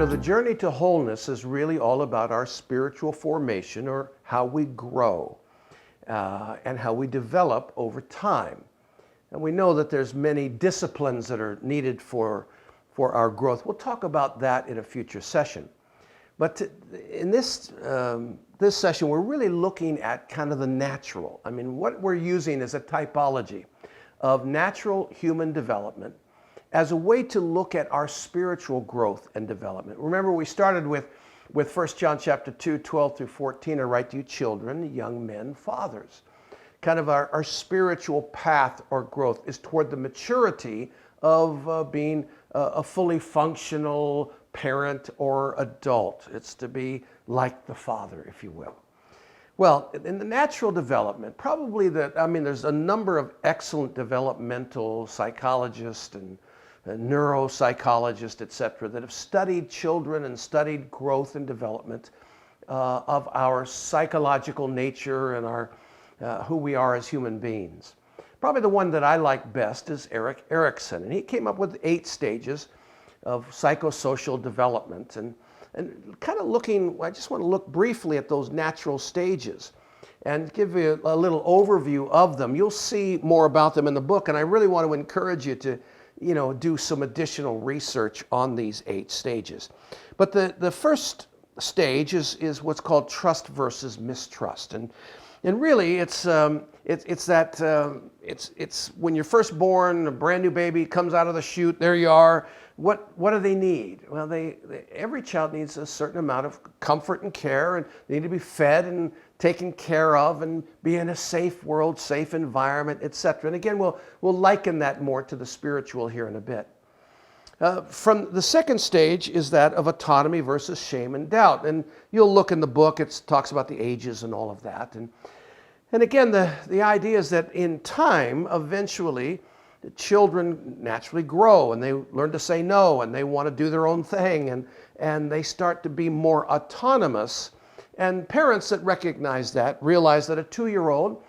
The journey to wholeness is really all about our spiritual formation, or how we grow and how we develop over time. And we know that there's many disciplines that are needed for our growth. We'll talk about that in a future session. But in this session, we're really looking at kind of the natural. I mean, what we're using is a typology of natural human development as a way to look at our spiritual growth and development. Remember, we started with 1 John chapter 2, 12 through 14, I write to you children, young men, fathers. Kind of our spiritual path or growth is toward the maturity of being a fully functional parent or adult. It's to be like the Father, if you will. Well, in the natural development, probably there's a number of excellent developmental psychologists and neuropsychologists, etc., that have studied children and studied growth and development of our psychological nature and our who we are as human beings. Probably the one that I like best is Erik Erikson, and he came up with 8 stages of psychosocial development. And kind of I just want to look briefly at those natural stages and give you a little overview of them. You'll see more about them in the book, and I really want to encourage you to do some additional research on these 8 stages. But the first stage is what's called trust versus mistrust, and really it's when you're first born, a brand new baby comes out of the chute. There you are. What do they need? Well, every child needs a certain amount of comfort and care, and they need to be fed and taken care of and be in a safe world, safe environment, etc. And again, we'll liken that more to the spiritual here in a bit. From the second stage is that of autonomy versus shame and doubt. And you'll look in the book, it talks about the ages and all of that. And again, the idea is that in time, eventually, the children naturally grow and they learn to say no and they want to do their own thing and they start to be more autonomous. And parents that recognize that realize that a 2-year-old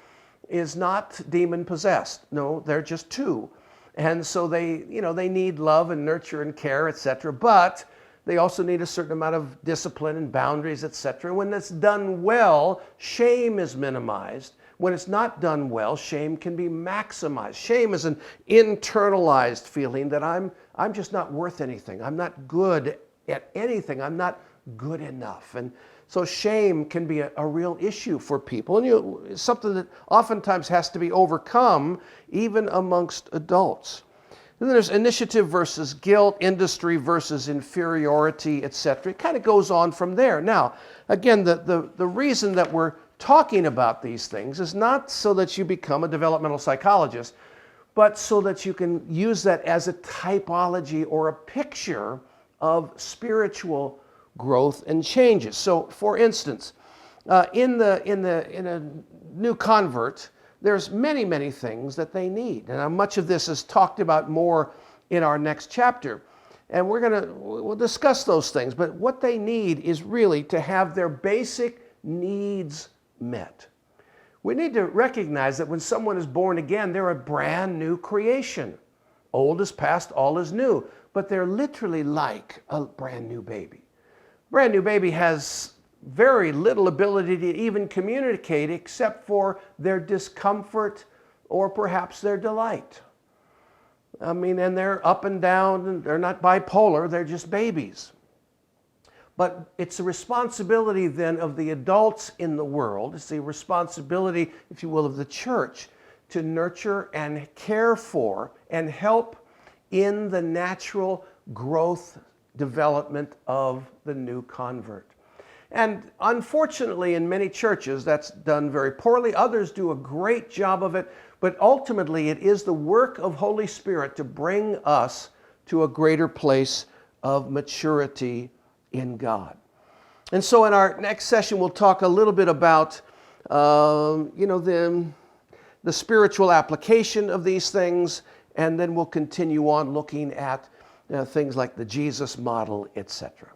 is not demon-possessed. No, they're just 2. And so they need love and nurture and care, etc. But they also need a certain amount of discipline and boundaries, etc. When that's done well, shame is minimized. When it's not done well, shame can be maximized. Shame is an internalized feeling that I'm just not worth anything. I'm not good at anything. I'm not good enough. And so shame can be a real issue for people, and it's something that oftentimes has to be overcome even amongst adults. Then there's initiative versus guilt, industry versus inferiority, etc. It kind of goes on from there. Now, again, the reason that we're talking about these things is not so that you become a developmental psychologist, but so that you can use that as a typology or a picture of spiritual growth and changes. So, for instance, in a new convert, there's many things that they need, and much of this is talked about more in our next chapter, and we'll discuss those things. But what they need is really to have their basic needs met. We need to recognize that when someone is born again, they're a brand new creation. Old is past, all is new, but they're literally like a brand new baby. Brand new baby has very little ability to even communicate except for their discomfort or perhaps their delight. And they're up and down, and they're not bipolar, they're just babies. But it's the responsibility then of the adults in the world, it's the responsibility, if you will, of the church to nurture and care for and help in the natural growth, development of the new convert. And unfortunately, in many churches, that's done very poorly. Others do a great job of it, but ultimately it is the work of Holy Spirit to bring us to a greater place of maturity in God. And so in our next session, we'll talk a little bit about the spiritual application of these things, and then we'll continue on looking at things like the Jesus model, etc.